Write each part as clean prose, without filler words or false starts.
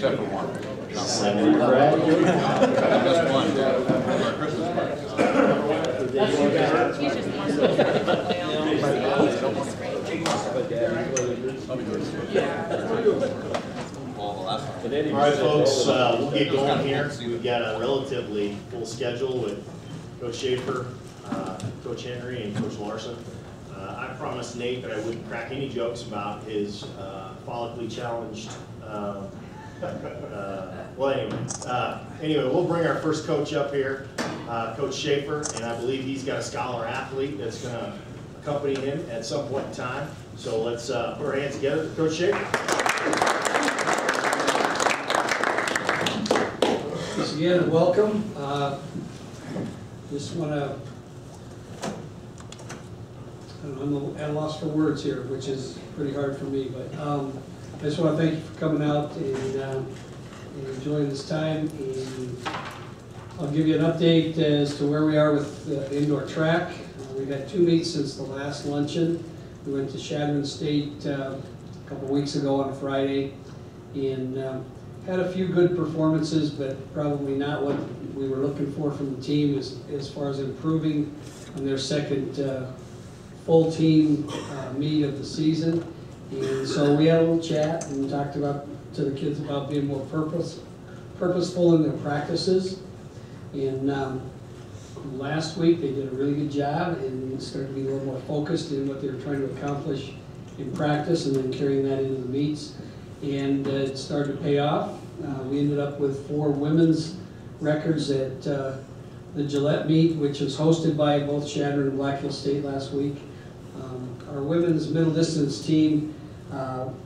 except for one. Just one. He's just more All right, folks, we'll get going here. We've got a relatively full schedule with Coach Schafer, Coach Henry, and Coach Larsen. I promised Nate that I wouldn't crack any jokes about his follically challenged. Anyway, we'll bring our first coach up here, Coach Schafer, and I believe he's got a scholar athlete that's going to accompany him at some point in time. So let's put our hands together. Coach Schafer. Once again, welcome. Just want to, I'm at a loss for words here, which is pretty hard for me, but I just want to thank you for coming out and enjoying this time. And I'll give you an update as to where we are with the indoor track. We've had 2 meets since the last luncheon. We went to Tracn State a couple weeks ago on a Friday, and had a few good performances, but probably not what we were looking for from the team as far as improving on their second full team meet of the season. And so we had a little chat and talked to the kids about being more purposeful in their practices. And last week they did a really good job and started to be a little more focused in what they were trying to accomplish in practice, and then carrying that into the meets. And it started to pay off. We ended up with 4 women's records at the Gillette meet, which was hosted by both Tracn and Black Hills State last week. Our women's middle distance team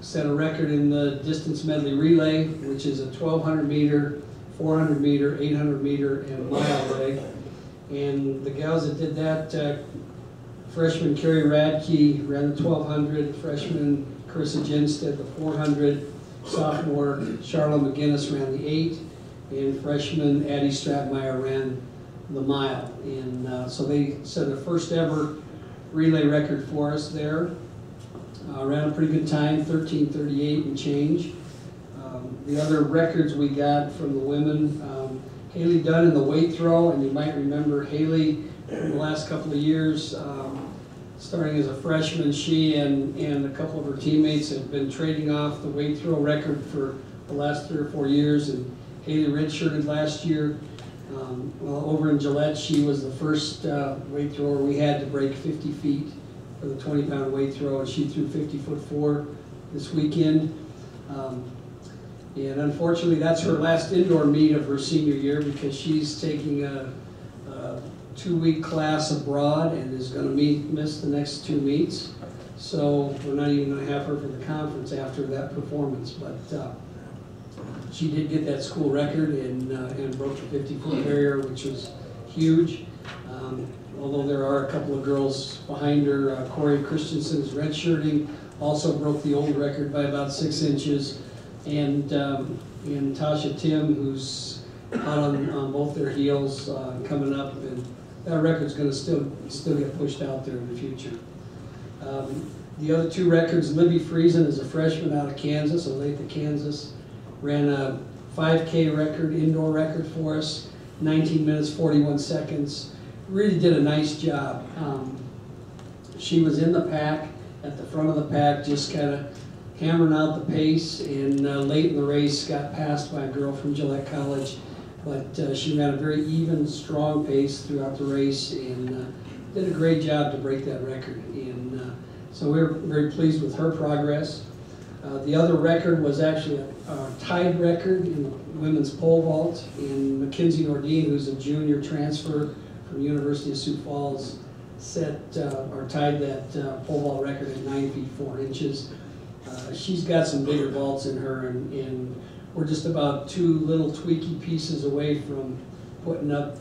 set a record in the distance medley relay, which is a 1,200 meter, 400 meter, 800 meter, and mile leg. And the gals that did that, freshman Carrie Radke ran the 1,200, freshman Carissa Jenstead the 400, sophomore Charlotte McGinnis ran the 8, and freshman Addie Stratmeyer ran the mile. And so they set a first ever relay record for us there. Ran a pretty good time, 13:38 and change. The other records we got from the women, Haley Dunn in the weight throw, and you might remember Haley in the last couple of years, starting as a freshman, she and a couple of her teammates have been trading off the weight throw record for the last 3 or 4 years, and Haley redshirted last year. Well, over in Gillette, she was the first weight thrower we had to break 50 feet for the 20-pound weight throw, and she threw 50'4" this weekend. And unfortunately, that's her last indoor meet of her senior year, because she's taking a 2-week class abroad and is going to miss the next 2 meets. So we're not even going to have her for the conference after that performance. But she did get that school record and broke the 50-foot barrier, which was huge. Although there are a couple of girls behind her. Corey Christensen is redshirting, also broke the old record by about 6 inches. And Tasha Tim, who's out on both their heels, coming up, and that record's going to still get pushed out there in the future. The other 2 records, Libby Friesen is a freshman out of Kansas, Olathe, Kansas, ran a 5K record, indoor record for us, 19 minutes, 41 seconds. Really did a nice job. She was in the pack, at the front of the pack, just kind of hammering out the pace, and late in the race got passed by a girl from Gillette College, but she ran a very even, strong pace throughout the race, and did a great job to break that record. And so we're very pleased with her progress. The other record was actually a tied record in the women's pole vault, and Mackenzie Nordine, who's a junior transfer from University of Sioux Falls, tied that pole vault record at 9 feet 4 inches. She's got some bigger vaults in her, and we're just about 2 little tweaky pieces away from putting up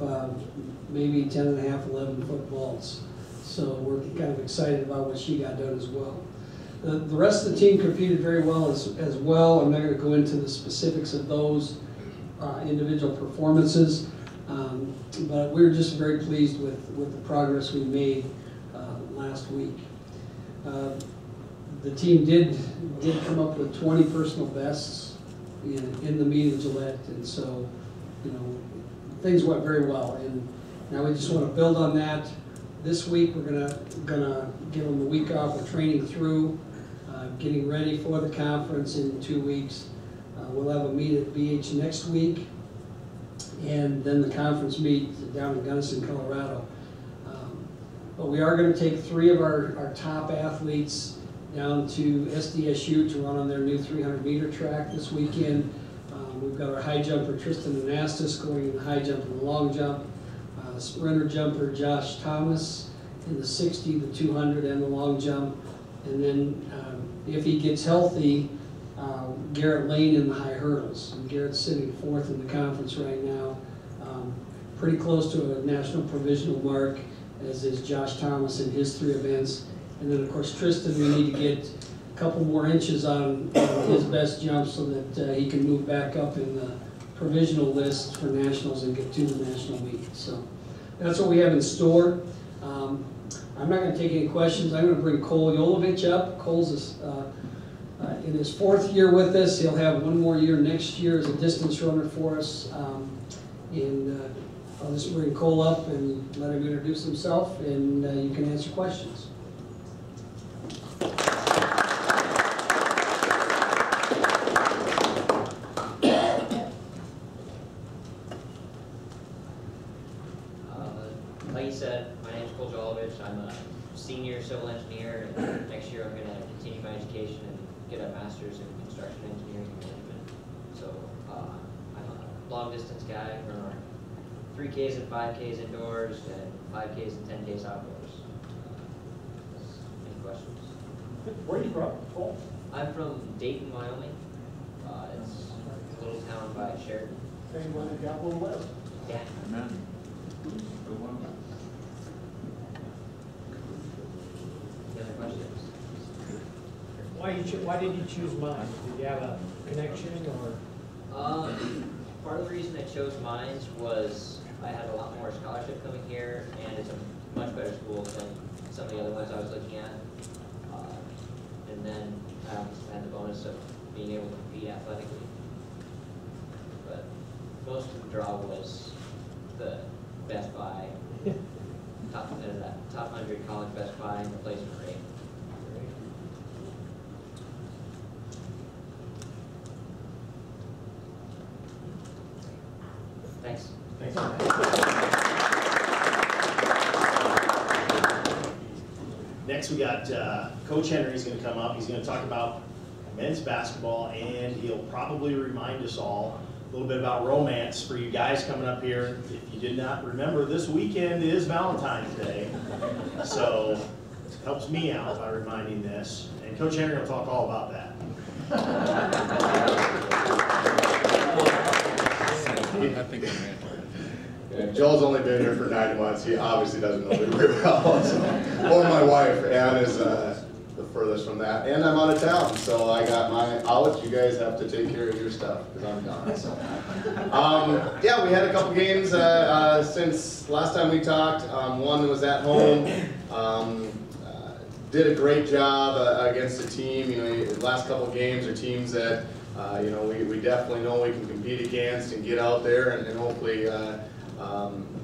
maybe 10.5, 11-foot vaults. So we're kind of excited about what she got done as well. The rest of the team competed very well as well. I'm not going to go into the specifics of those individual performances, but we're just very pleased with the progress we made last week. The team did come up with 20 personal bests in the meet in Gillette, and so, you know, things went very well. And now we just want to build on that. This week, we're gonna give them a week off of training through, getting ready for the conference in 2 weeks. We'll have a meet at BH next week, and then the conference meet down in Gunnison, Colorado. But we are going to take 3 of our top athletes down to SDSU to run on their new 300-meter track this weekend. We've got our high jumper Christensen going in the high jump and the long jump. Sprinter jumper Josh Thomas in the 60, the 200, and the long jump. And then if he gets healthy, Garrett Lane in the high hurdles. And Garrett's sitting 4th in the conference right now, pretty close to a national provisional mark, as is Josh Thomas in his 3 events. And then of course Tristan, we need to get a couple more inches on his best jump so that he can move back up in the provisional list for nationals and get to the national meet. So that's what we have in store. I'm not going to take any questions. I'm going to bring Cole Jolovich up. Cole's in his 4th year with us. He'll have 1 more year next year as a distance runner for us. I'll just bring Cole up and let him introduce himself, and you can answer questions. Like you said, my name is Cole Jolovich. I'm a senior civil engineer, and next year I'm going to continue my education and get a master's in construction engineering and management. So I'm a long distance guy. I run 3Ks and 5Ks indoors and 5Ks and 10Ks outdoors. Any questions? Where are you from, Cole? I'm from Dayton, Wyoming. It's a little town by Sheridan. Same one that got a little left. Yeah. Amen. Any other questions? Why did you choose mine? Did you have a connection or? Part of the reason I chose mines was I had a lot more scholarship coming here, and it's a much better school than some of the other ones I was looking at. And then I also had the bonus of being able to compete athletically. But most of the draw was the Best Buy, top 100 college Best Buy, and the placement rate. Thanks. Next, we got Coach Henry's going to come up. He's going to talk about men's basketball, and he'll probably remind us all a little bit about romance for you guys coming up here. If you did not remember, this weekend is Valentine's Day, so it helps me out by reminding this. And Coach Henry will talk all about that. I think I'm in. And Joel's only been here for 9 months. He obviously doesn't know me very well. So. Or my wife, Ann, is the furthest from that. And I'm out of town, so I got my out. You guys have to take care of your stuff because I'm gone. So. Yeah, we had a couple games since last time we talked. One was at home. Did a great job against the team. You know, the last couple games are teams that you know we definitely know we can compete against and get out there and hopefully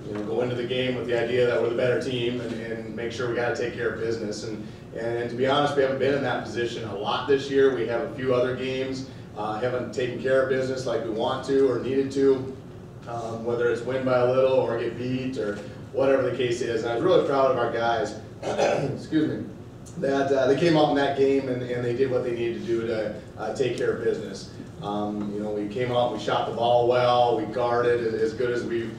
you know, go into the game with the idea that we're the better team and make sure we got to take care of business. And to be honest, we haven't been in that position a lot this year. We have a few other games, haven't taken care of business like we want to or needed to, whether it's win by a little or get beat or whatever the case is. And I was really proud of our guys, excuse me, that they came out in that game and they did what they needed to do to take care of business. You know, we came out, we shot the ball well, we guarded as good as we've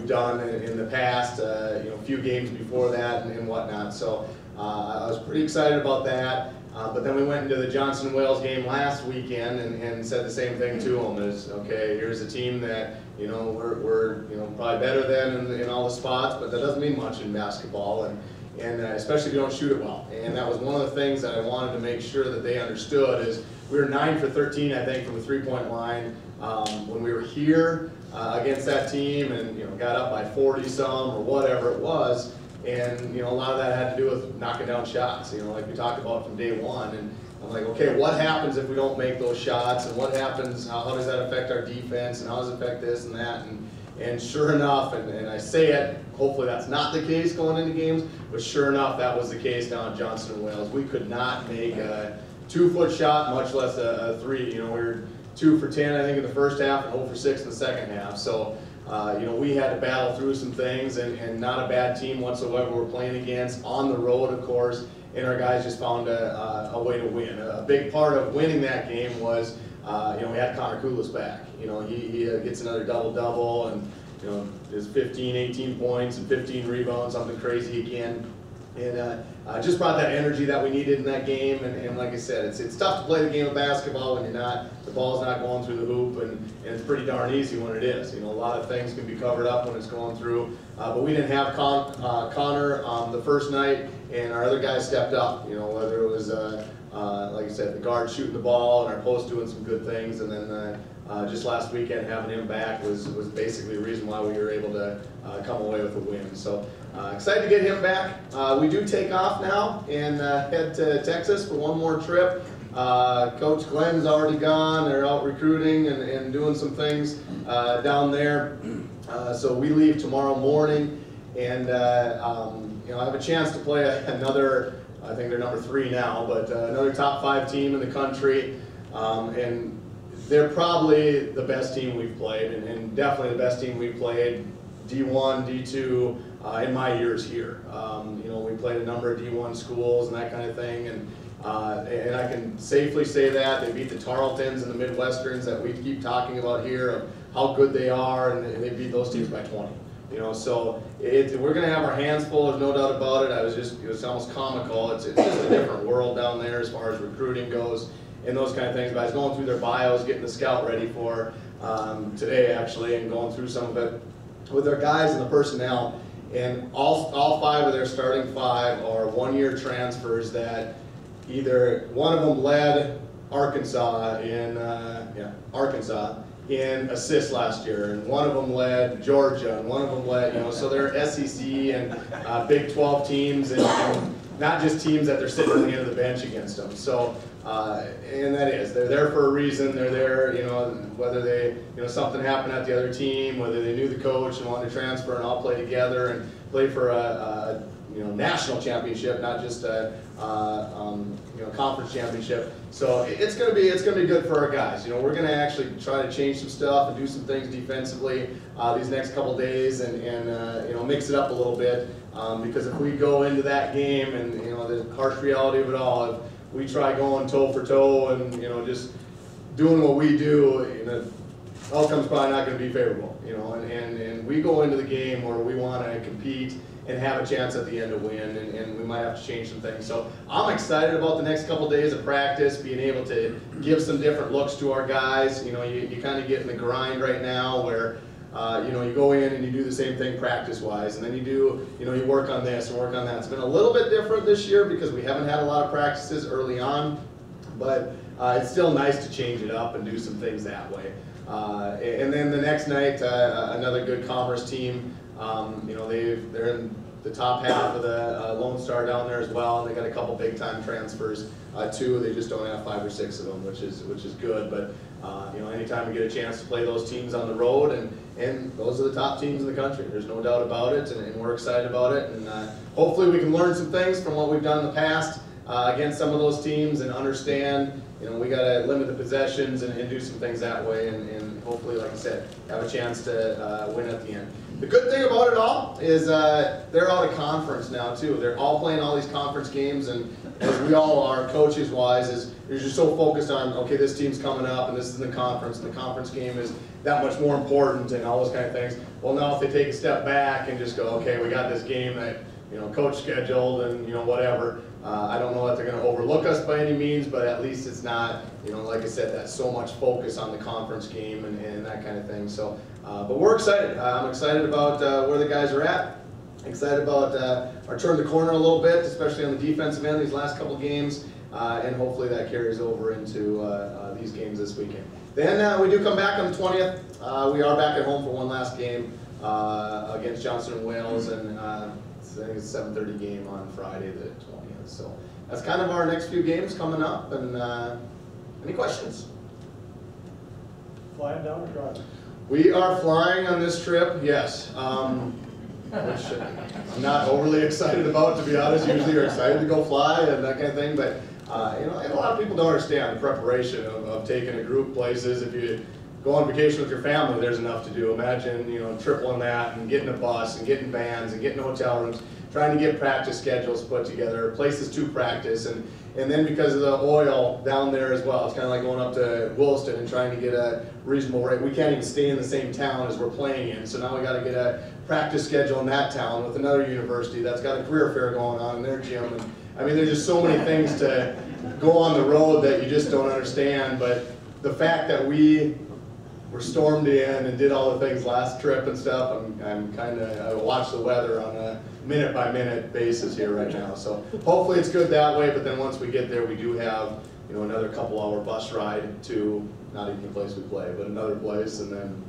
done in the past, you know, a few games before that and whatnot. So I was pretty excited about that. But then we went into the Johnson Wales game last weekend and said the same thing to them: is okay, here's a team that you know we're you know probably better than in all the spots, but that doesn't mean much in basketball, and especially if you don't shoot it well. And that was one of the things that I wanted to make sure that they understood is we were 9 for 13, I think, from the three-point line when we were here against that team, and you know got up by 40 some or whatever it was. And you know, a lot of that had to do with knocking down shots. You know, like we talked about from day one. I'm like, okay, what happens if we don't make those shots, and what happens, how does that affect our defense, and how does it affect this and that, and sure enough, and I say it, hopefully that's not the case going into games, but sure enough, that was the case down at Johnson and Wales. We could not make a 2-foot shot, much less a 3. You know, we were 2 for 10, I think, in the first half, and 0 for 6 in the second half. So, you know, we had to battle through some things, and not a bad team whatsoever we're playing against, on the road, of course, and our guys just found a way to win. A big part of winning that game was, you know, we had Connor Koulis back. You know, he gets another double-double, and, you know, his 15, 18 points and 15 rebounds, something crazy again. And just brought that energy that we needed in that game. And like I said, it's tough to play the game of basketball when the ball's not going through the hoop, and it's pretty darn easy when it is. You know, a lot of things can be covered up when it's going through. But we didn't have Connor the first night, and our other guys stepped up. You know, whether it was like I said, the guard shooting the ball and our post doing some good things, and then just last weekend having him back was basically the reason why we were able to come away with a win. So excited to get him back. We do take off now and head to Texas for one more trip. Coach Glenn's already gone. They're out recruiting and doing some things down there. So we leave tomorrow morning, and you know, I have a chance to play another, I think they're number 3 now, but another top 5 team in the country, and they're probably the best team we've played, and definitely the best team we've played, D1, D2, in my years here. You know, we played a number of D1 schools and that kind of thing, and I can safely say that they beat the Tarletons and the Midwesterns that we keep talking about here, of how good they are, and they beat those teams by 20. You know, so we're going to have our hands full, there's no doubt about it. It was almost comical. It's just a different world down there as far as recruiting goes and those kind of things. But I was going through their bios, getting the scout ready for today, actually, and going through some of it with their guys and the personnel. And all 5 of their starting 5 are one-year transfers that either one of them led Arkansas in assists last year, and one of them led Georgia, and one of them led, you know, so they're SEC and Big 12 teams, and not just teams that they're sitting on the end of the bench against them. So, and that is, they're there for a reason. They're there, you know, whether they, you know, something happened at the other team, whether they knew the coach and wanted to transfer and all play together and play for a you know, national championship, not just a you know, conference championship. So it's gonna be good for our guys. You know, we're gonna actually try to change some stuff and do some things defensively these next couple days, and you know, mix it up a little bit, because if we go into that game and, you know, the harsh reality of it all, if we try going toe for toe and, you know, just doing what we do, you know, outcome's probably not going to be favorable. You know, and we go into the game where we want to compete and have a chance at the end to win, and we might have to change some things. So I'm excited about the next couple days of practice, being able to give some different looks to our guys. You know, you kind of get in the grind right now where, you know, you go in and you do the same thing practice-wise, and then you do, you know, you work on this and work on that. It's been a little bit different this year because we haven't had a lot of practices early on, but it's still nice to change it up and do some things that way. And then the next night, another good Commerce team. You know, they're in the top half of the Lone Star down there as well, and they got a couple big-time transfers too. They just don't have 5 or 6 of them, which is good. But you know, anytime we get a chance to play those teams on the road, and those are the top teams in the country. There's no doubt about it, and we're excited about it. And hopefully, we can learn some things from what we've done in the past against some of those teams, and understand, you know, we got to limit the possessions and do some things that way, and hopefully, like I said, have a chance to win at the end. The good thing about it all is they're out of conference now too. They're all playing all these conference games, and as we all are, coaches-wise, is you're just so focused on, okay, this team's coming up, and this is in the conference, and the conference game is that much more important, and all those kind of things. Well, now if they take a step back and just go, okay, we got this game that, you know, coach scheduled, and, you know, whatever. I don't know that they're going to overlook us by any means, but at least it's not, you know, like I said, that so much focus on the conference game and that kind of thing. So, but we're excited. I'm excited about where the guys are at. Excited about our turn the corner a little bit, especially on the defensive end these last couple games, and hopefully that carries over into these games this weekend. Then we do come back on the 20th. We are back at home for one last game against Johnson and Wales, and I think it's a 7:30 game on Friday the 20th. So that's kind of our next few games coming up. And any questions? Flying down or driving? We are flying on this trip, yes. Which I'm not overly excited about, to be honest. Usually you're excited to go fly and that kind of thing, but you know, and a lot of people don't understand the preparation of taking a group places. If you go on vacation with your family, there's enough to do. Imagine, you know, tripling that and getting a bus and getting vans and getting hotel rooms, trying to get practice schedules put together, places to practice, and then because of the oil down there as well, it's kind of like going up to Williston and trying to get a reasonable rate. We can't even stay in the same town as we're playing in, so now we got to get a practice schedule in that town with another university that's got a career fair going on in their gym. And I mean, there's just so many things to go on the road that you just don't understand, but the fact that we were stormed in and did all the things last trip and stuff, I watch the weather on a minute by minute basis here right now. So hopefully it's good that way, but then once we get there, we do have, you know, another couple-hour bus ride to not even the place we play, but another place, and then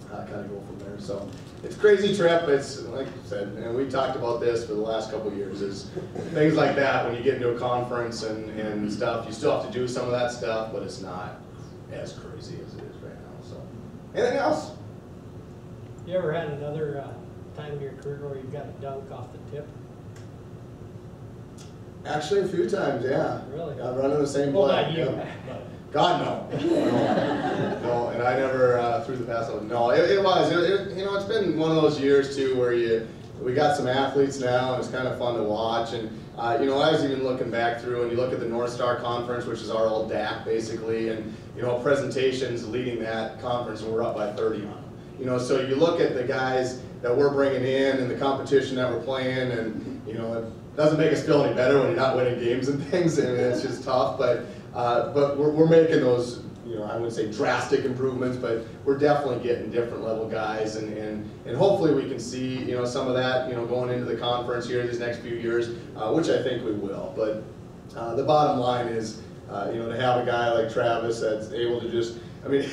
kind of go from there. So it's a crazy trip. It's like I said, and we talked about this for the last couple of years, is things like that when you get into a conference and stuff, you still have to do some of that stuff, but it's not as crazy as it is right now. So anything else? You ever had another time in your career where you got a dunk off the tip? Actually, a few times, yeah. Really? I'm running the same Well, play. not you. Yep. God, no. No, and I never threw the pass out. No, it was. You know, it's been one of those years too where we got some athletes now, and it's kind of fun to watch. And you know, I was even looking back through, and you look at the North Star Conference, which is our old DAC basically, and you know, presentations leading that conference, and we're up by 30 on them. You know, so you look at the guys that we're bringing in and the competition that we're playing, and you know, it doesn't make us feel any better when you're not winning games and things. I mean, it's just tough, but we're making those, you know, I wouldn't say drastic improvements, but we're definitely getting different level guys, and hopefully we can see, you know, some of that, you know, going into the conference here these next few years, which I think we will. But the bottom line is, you know, to have a guy like Travis that's able to just, I mean,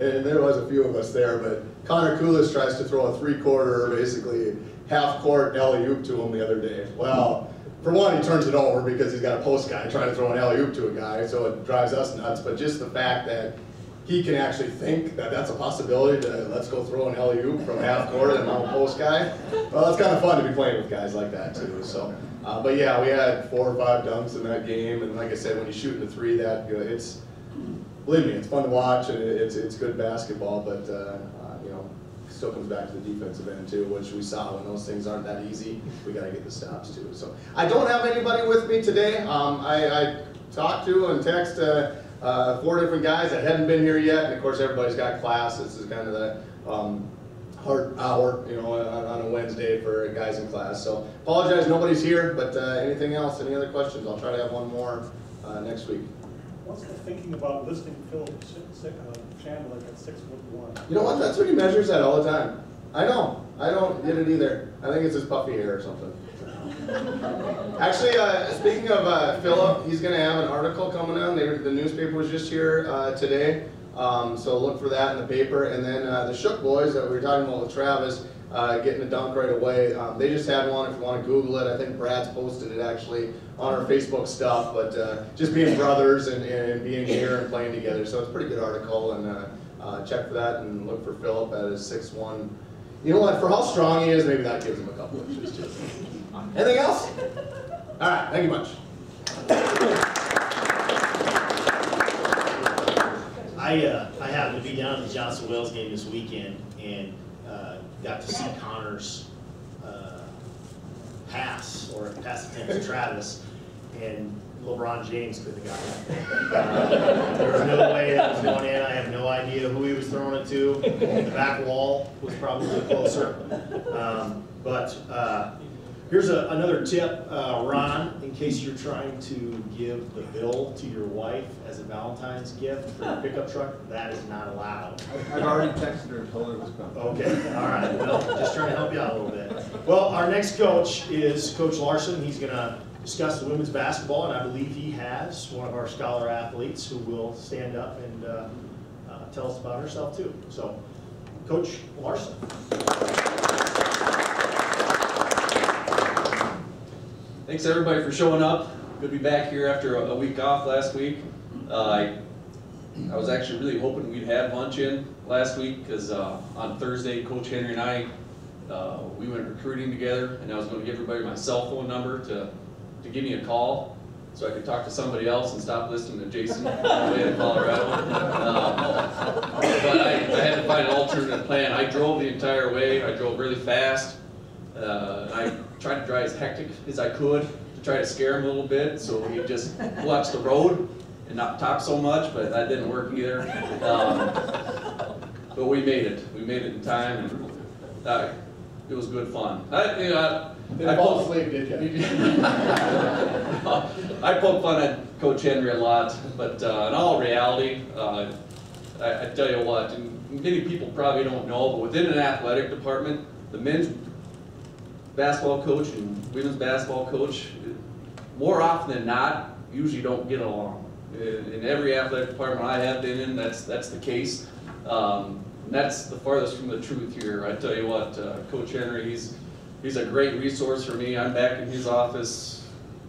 and there was a few of us there, but Connor Koulis tries to throw a three-quarter, basically half-court alley-oop to him the other day. Well, for one, he turns it over because he's got a post guy trying to throw an alley-oop to a guy, so it drives us nuts. But just the fact that he can actually think that that's a possibility to let's go throw an alley-oop from half court and I'm a post guy, well, it's kind of fun to be playing with guys like that too. So, but yeah, we had 4 or 5 dunks in that game, and like I said, when you shoot the 3 that good, it's, believe me, it's fun to watch and it's good basketball. But you know, it still comes back to the defensive end too, which we saw when those things aren't that easy. We got to get the stops too. So I don't have anybody with me today. I talked to and texted 4 different guys that hadn't been here yet, and of course everybody's got class. This is kind of the hard hour, you know, on a Wednesday for guys in class. So apologize, nobody's here, but anything else, any other questions? I'll try to have one more next week. What's the thinking about listing Phil Chandler at 6'1"? You know what? That's what he measures at all the time. I know. I don't get it either. I think it's his puffy hair or something. Actually, speaking of Philip, he's going to have an article coming out. The newspaper was just here today, so look for that in the paper. And then the Shook boys that we were talking about with Travis, getting a dunk right away. They just had one. If you want to Google it, I think Brad's posted it actually on our Facebook stuff. But just being brothers and being here and playing together, so it's a pretty good article. And check for that and look for Philip at his 6'1". You know what? For how strong he is, maybe that gives him a couple inches too. Anything else? All right. Thank you much. I happened to be down at the Johnson Wales game this weekend and got to see Connor's pass attempt to Travis, and LeBron James couldn't have gotten it. There was no way that was going in. I have no idea who he was throwing it to. The back wall was probably closer. Here's another tip, Ron, in case you're trying to give the bill to your wife as a Valentine's gift for your pickup truck. That is not allowed. I've already texted her and told her it was coming. Okay, all right. Well, just trying to help you out a little bit. Well, our next coach is Coach Larsen. He's going to discuss the women's basketball, and I believe he has one of our scholar athletes who will stand up and tell us about herself too. So, Coach Larsen. Thanks everybody for showing up. Good to be back here after a week off last week. I was actually really hoping we'd have luncheon last week because on Thursday, Coach Henry and I, we went recruiting together, and I was going to give everybody my cell phone number to give me a call so I could talk to somebody else and stop listening to Jason all the way to Colorado. But I had to find an alternate plan. I drove the entire way. I drove really fast. I tried to drive as hectic as I could to try to scare him a little bit so he'd just watch the road and not talk so much, but that didn't work either. But we made it. We made it in time, and it was good fun. Didn't fall asleep, did you? I poke fun at Coach Henry a lot, but in all reality, I tell you what, and many people probably don't know, but within an athletic department, the men's basketball coach and women's basketball coach, more often than not, usually don't get along. In every athletic department I have been in, that's the case. And that's the farthest from the truth here. I tell you what, Coach Henry, he's a great resource for me. I'm back in his office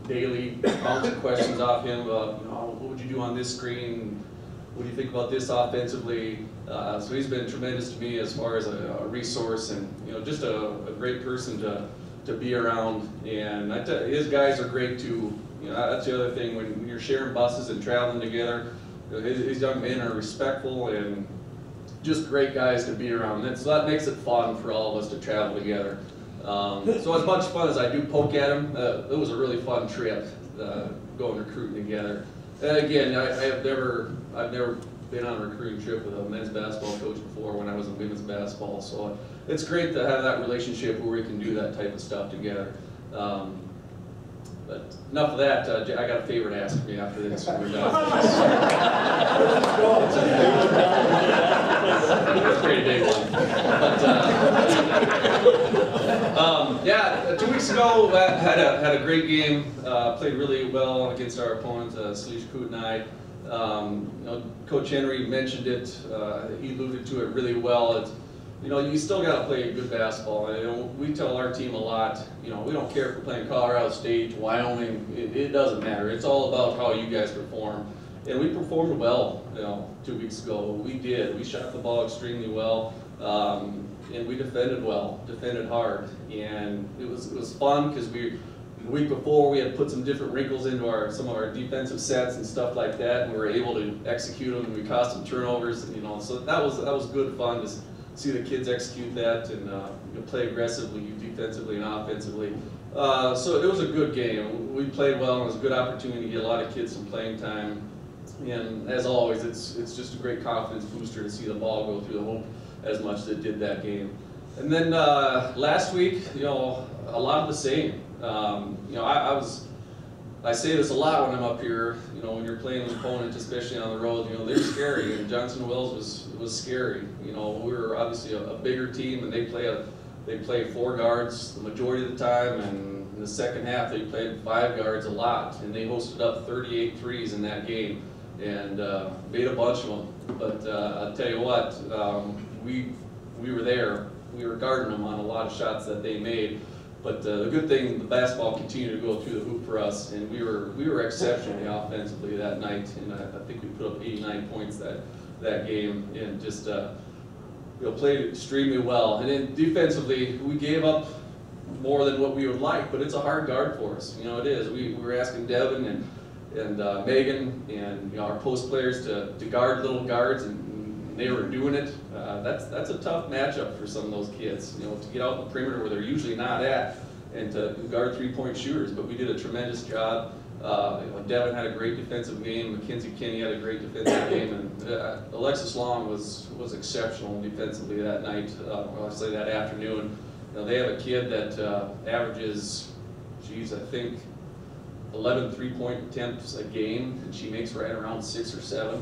daily, bouncing questions off him about, what would you do on this screen? What do you think about this offensively? So he's been tremendous to me as far as a resource, and just a great person to be around. And his guys are great too. That's the other thing, when you're sharing buses and traveling together, his young men are respectful and just great guys to be around. So that makes it fun for all of us to travel together. So as much fun as I do poke at him, it was a really fun trip going recruiting together. And again, I've never been on a recruiting trip with a men's basketball coach before when I was in women's basketball. So it's great to have that relationship where we can do that type of stuff together. But enough of that. I got a favor to ask me after this when we're done. It's a pretty big one. But yeah, 2 weeks ago had a great game. Played really well against our opponent, Salish Kut and I. Coach Henry mentioned it. He alluded to it really well. You still got to play good basketball. We tell our team a lot, we don't care if we're playing Colorado State, Wyoming, it doesn't matter. It's all about how you guys perform. And we performed well, 2 weeks ago. We did. We shot the ball extremely well, and we defended well, defended hard. And it was fun because the week before we had put some different wrinkles into some of our defensive sets and stuff like that, and we were able to execute them, and we caused some turnovers, so that was good fun to see the kids execute that and play aggressively, defensively and offensively. So it was a good game. We played well, and it was a good opportunity to get a lot of kids some playing time. And as always, it's just a great confidence booster to see the ball go through the hoop as much as it did that game. And then last week, a lot of the same. I say this a lot when I'm up here, when you're playing an opponent, especially on the road, they're scary, and Johnson Wells was scary. We were obviously a bigger team, and they play 4 guards the majority of the time, and in the second half they played 5 guards a lot, and they hosted up 38 threes in that game, and made a bunch of them. But I'll tell you what, we were there. We were guarding them on a lot of shots that they made. But the good thing, the basketball continued to go through the hoop for us, and we were exceptionally offensively that night, and I think we put up 89 points that game, and just played extremely well. And then defensively, we gave up more than what we would like, but it's a hard guard for us. It is. We were asking Devyn and Megan and our post players to guard little guards, and they were doing it. That's a tough matchup for some of those kids, to get out in the perimeter where they're usually not at, and to guard 3-point shooters. But we did a tremendous job. Devyn had a great defensive game. Mackenzie Kinney had a great defensive game, and Alexis Long was exceptional defensively that night. I'll say that afternoon. They have a kid that averages, I think 11 3-point attempts a game, and she makes right around 6 or 7.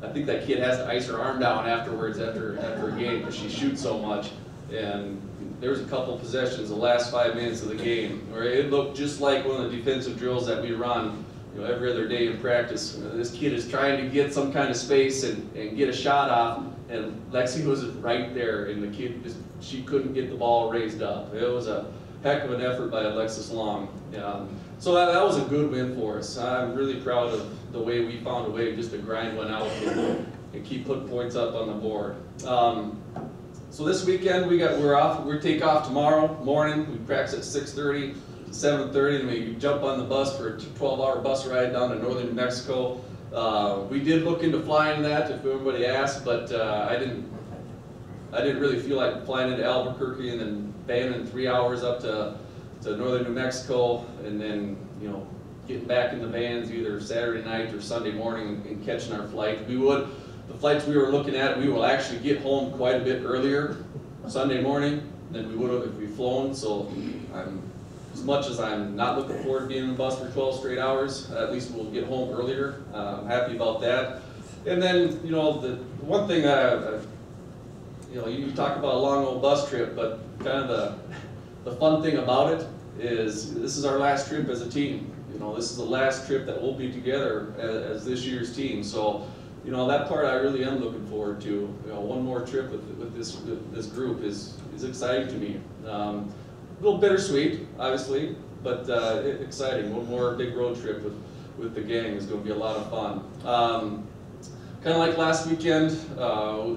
I think that kid has to ice her arm down afterwards after a game because she shoots so much. And there was a couple possessions the last 5 minutes of the game where it looked just like one of the defensive drills that we run every other day in practice. This kid is trying to get some kind of space and get a shot off, and Lexi was right there, and the kid she couldn't get the ball raised up. It was a heck of an effort by Alexis Long. So that was a good win for us. I'm really proud of the way we found a way just to grind one out and keep putting points up on the board. So this weekend we take off tomorrow morning. We practice at 6:30 to 7:30, and we jump on the bus for a 12-hour bus ride down to northern New Mexico. We did look into flying that if everybody asked, but I didn't really feel like flying into Albuquerque and then banding 3 hours up to northern New Mexico, and then getting back in the vans either Saturday night or Sunday morning and catching our flight. The flights we were looking at, we will actually get home quite a bit earlier Sunday morning than we would have if we'd flown. So as much as I'm not looking forward to being in the bus for 12 straight hours, at least we'll get home earlier. I'm happy about that. And then the one thing that you talk about a long old bus trip, but kind of the fun thing about it is this is our last trip as a team. This is the last trip that we'll be together as this year's team. So, that part I really am looking forward to. One more trip with this group is exciting to me. A little bittersweet, obviously, but exciting. One more big road trip with the gang is going to be a lot of fun. Kind of like last weekend,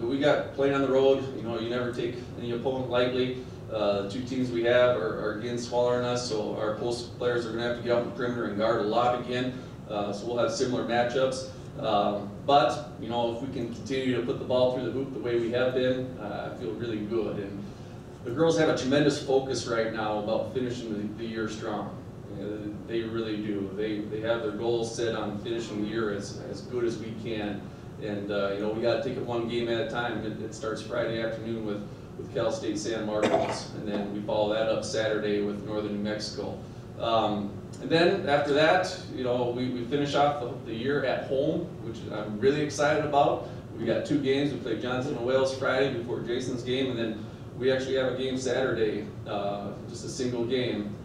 we got playing on the road. You never take any opponent lightly. The two teams we have are again smaller than us, so our post players are going to have to get out in the perimeter and guard a lot again. So we'll have similar matchups. But if we can continue to put the ball through the hoop the way we have been, I feel really good. And the girls have a tremendous focus right now about finishing the year strong. They really do. They have their goals set on finishing the year as good as we can. And we got to take it one game at a time. It starts Friday afternoon with Cal State San Marcos, and then we follow that up Saturday with Northern New Mexico. And then after that, we finish off the year at home, which I'm really excited about. We got 2 games. We play Johnson and Wales Friday before Jason's game, and then we actually have a game Saturday, just a single game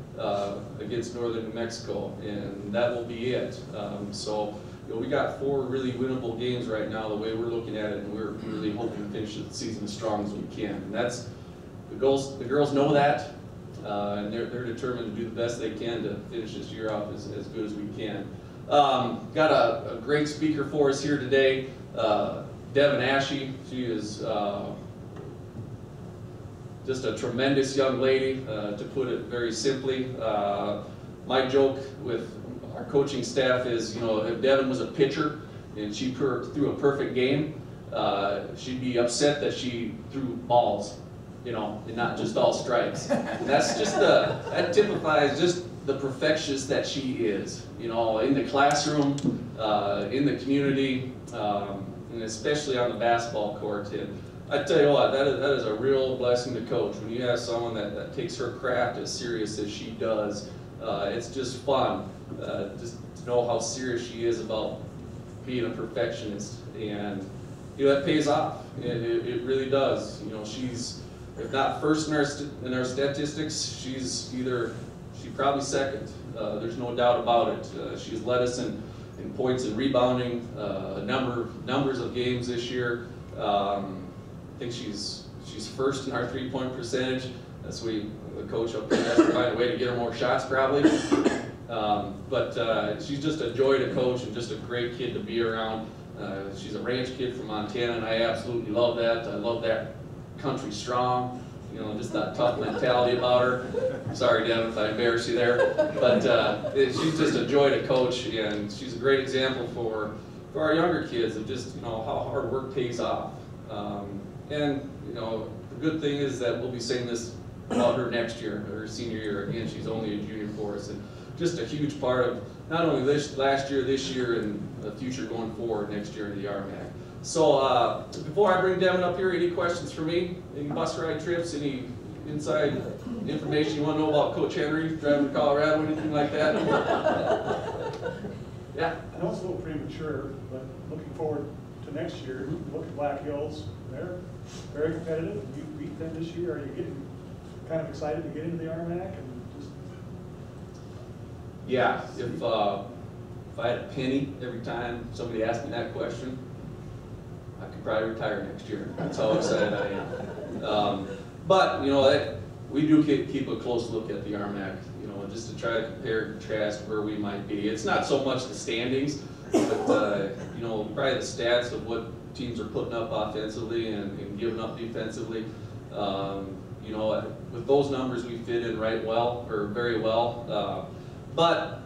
against Northern New Mexico, and that will be it. So we got 4 really winnable games right now, the way we're looking at it, and we're really hoping to finish the season as strong as we can. And that's the goals. The girls know that, and they're determined to do the best they can to finish this year off as good as we can. Got a great speaker for us here today, Devyn Asche. She is just a tremendous young lady, to put it very simply. My joke with our coaching staff is, if Devyn was a pitcher and she threw a perfect game, she'd be upset that she threw balls, and not just all strikes. And that's just that typifies just the perfectionist that she is, in the classroom, in the community, and especially on the basketball court. And I tell you what, that is a real blessing to coach when you have someone that takes her craft as serious as she does. It's just fun. Just to know how serious she is about being a perfectionist, and that pays off. It really does. She's, if not first in our statistics, she's probably second. There's no doubt about it. She's led us in points and rebounding, numbers of games this year. I think she's first in our 3-point percentage. That's the coach up there has to find a way to get her more shots probably. But she's just a joy to coach and just a great kid to be around. She's a ranch kid from Montana, and I absolutely love that. I love that country strong, just that tough mentality about her. Sorry, Devyn, if I embarrassed you there. But she's just a joy to coach, and she's a great example for our younger kids of just how hard work pays off. And the good thing is that we'll be saying this about her next year, her senior year. Again, she's only a junior for us, and just a huge part of not only last year, this year, and the future going forward next year in the RMAC. So before I bring Devyn up here, any questions for me? Any bus ride trips? Any inside information you want to know about Coach Henry driving to Colorado? Anything like that? Yeah. I know it's a little premature, but looking forward to next year, look at Black Hills. They're very competitive. You beat them this year. Are you getting kind of excited to get into the RMAC? And just yeah. If I had a penny every time somebody asked me that question, I could probably retire next year. That's how excited I am. But we do keep a close look at the RMAC. just to try to compare and contrast where we might be. It's not so much the standings, but probably the stats of what teams are putting up offensively and giving up defensively. With those numbers, we fit in very well. But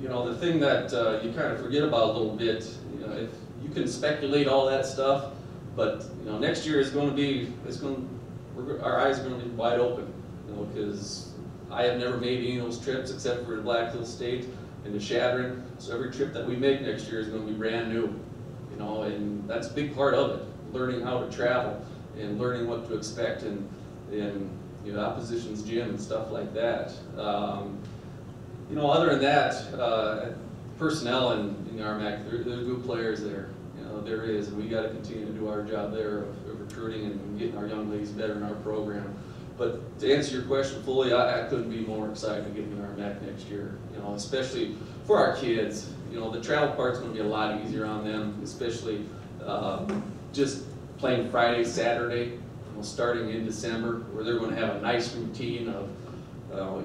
the thing that you kind of forget about a little bit, if you can speculate all that stuff, but next year is going to be, our eyes are going to be wide open, because I have never made any of those trips except for the Black Hills State and the Shadron. So every trip that we make next year is going to be brand new, and that's a big part of it, learning how to travel and learning what to expect in the opposition's gym and stuff like that. Other than that, personnel in RMAC, there are good players there. There is, and we got to continue to do our job there of recruiting and getting our young ladies better in our program. But to answer your question fully, I couldn't be more excited to get in RMAC next year. Especially for our kids. The travel part's going to be a lot easier on them, especially just playing Friday, Saturday, starting in December, where they're going to have a nice routine of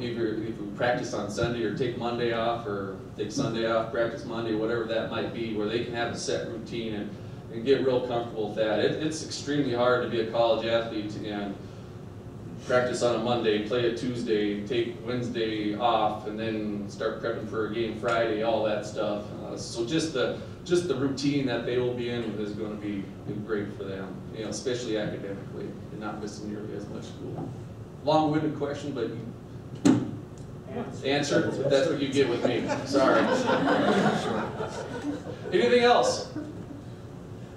either if we practice on Sunday or take Monday off, or take Sunday off, practice Monday, whatever that might be, where they can have a set routine and get real comfortable with that. It's extremely hard to be a college athlete and practice on a Monday, play a Tuesday, take Wednesday off, and then start prepping for a game Friday, all that stuff. So just the routine that they will be in is going to be great for them, especially academically, and not missing nearly as much school. Long-winded question, but answer, that's what you get with me. Sorry. Anything else?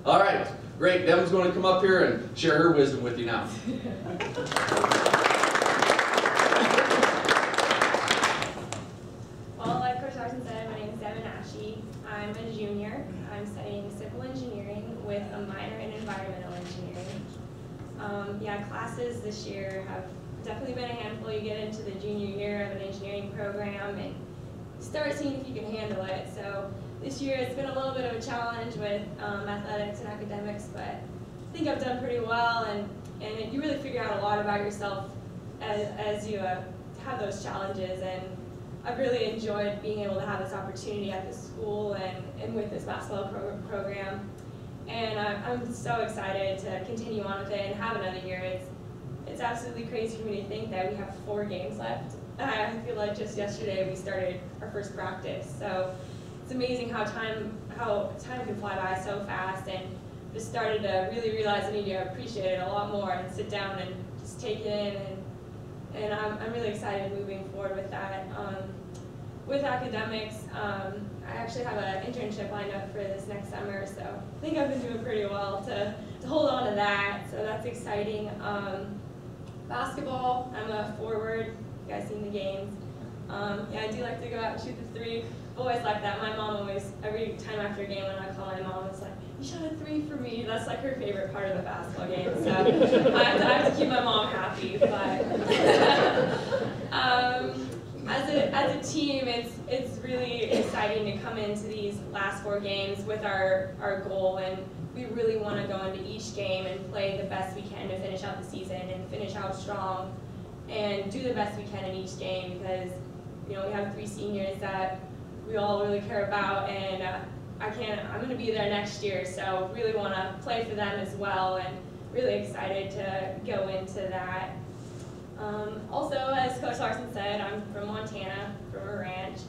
All right, great. Devyn's going to come up here and share her wisdom with you now. Well, like Coach Larsen said, my name is Devyn Asche. I'm a junior. I'm studying civil engineering with a minor in environmental engineering. Classes this year have definitely been a handful. You get into the junior year of an engineering program and start seeing if you can handle it. So this year it's been a little bit of a challenge with athletics and academics, but I think I've done pretty well, and you really figure out a lot about yourself as you have those challenges. And I've really enjoyed being able to have this opportunity at this school and with this basketball program. And I'm so excited to continue on with it and have another year. It's absolutely crazy for me to think that we have 4 games left. I feel like just yesterday we started our first practice. So it's amazing how time can fly by so fast, and just started to really realize I need to appreciate it a lot more and sit down and just take it in. And I'm really excited moving forward with that. With academics, I actually have an internship lined up for this next summer, so I think I've been doing pretty well to hold on to that, so that's exciting. Basketball, I'm a forward. You guys seen the games. I do like to go out and shoot the 3. Always like that. My mom always, every time after a game when I call my mom, it's like, you shot a 3 for me. That's like her favorite part of the basketball game. So I have to keep my mom happy. But as a team, it's really exciting to come into these last 4 games with our goal, and we really want to go into each game and play the best we can to finish out the season and finish out strong and do the best we can in each game, because we have 3 seniors that we all really care about, and I'm going to be there next year, so really want to play for them as well, and really excited to go into that. Also, as Coach Larsen said, I'm from Montana, from a ranch.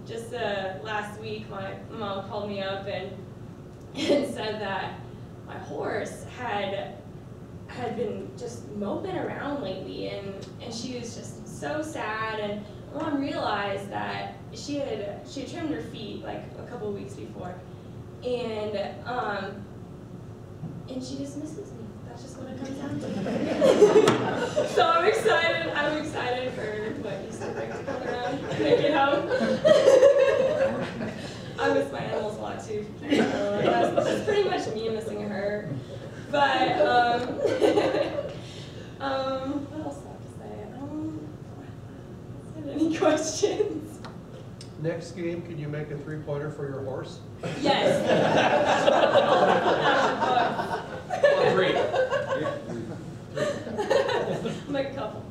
Just last week, my mom called me up and said that my horse had been just moping around lately, and she was just so sad. And Mom realized that she had trimmed her feet like a couple of weeks before, and she just misses me. That's just what it comes down to. So I'm excited for what Easter break to come around and make it home. I miss my animals a lot too. That's pretty much me missing her. But what else do I have to say? Any questions? Next game, can you make a 3-pointer for your horse? Yes. Great. Make a couple.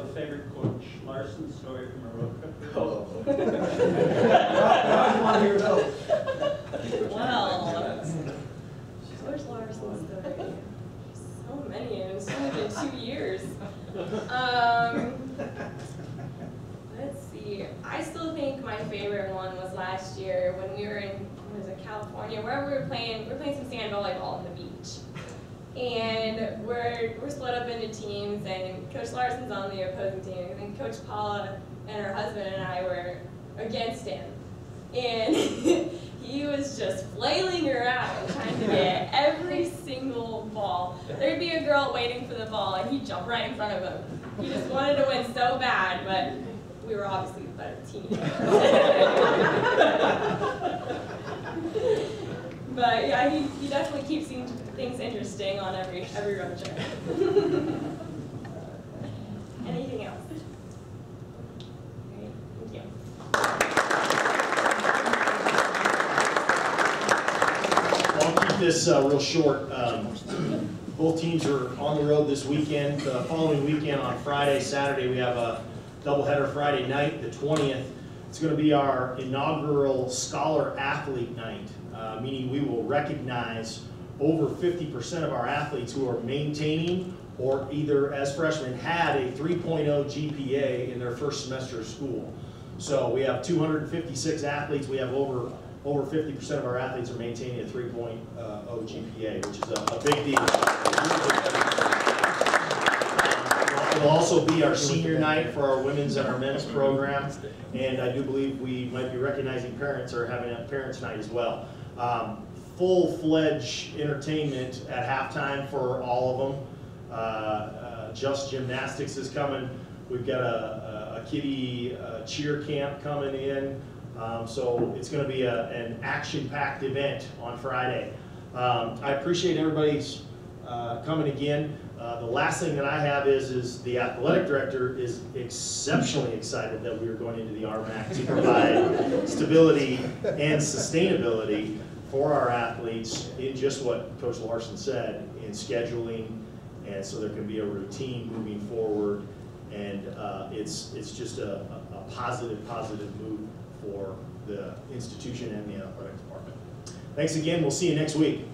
have a favorite Coach Larsen story from a road trip? Oh. Well, Coach Larsen's story. So many, and it's only been 2 years. Let's see. I still think my favorite one was last year when we were in, was it California, wherever we were playing some sand volleyball on the beach. And we're split up into teams, and Coach Larsen's on the opposing team, and Coach Paula and her husband and I were against him. And he was just flailing around trying to get every single ball. There'd be a girl waiting for the ball, and he'd jump right in front of him. He just wanted to win so bad, but we were obviously the better team. But yeah, he definitely keeps things interesting on every road trip. Anything else? Great, thank you. I'll keep this real short. Both teams are on the road this weekend. The following weekend on Friday, Saturday, we have a doubleheader Friday night, the 20th. It's going to be our inaugural Scholar Athlete Night, meaning we will recognize over 50% of our athletes who are maintaining or either as freshmen had a 3.0 GPA in their first semester of school. So we have 256 athletes. We have over 50% of our athletes are maintaining a 3.0 GPA, which is a big deal. It'll also be our senior night for our women's and our men's program, and I do believe we might be recognizing parents or having a parents' night as well. Full-fledged entertainment at halftime for all of them. Just Gymnastics is coming. We've got a kiddie cheer camp coming in. So it's going to be an action-packed event on Friday. I appreciate everybody's coming again. The last thing that I have is the athletic director is exceptionally excited that we are going into the RMAC to provide stability and sustainability for our athletes in just what Coach Larsen said, in scheduling, and so there can be a routine moving forward, and it's just a positive move for the institution and the athletic department. Thanks again. We'll see you next week.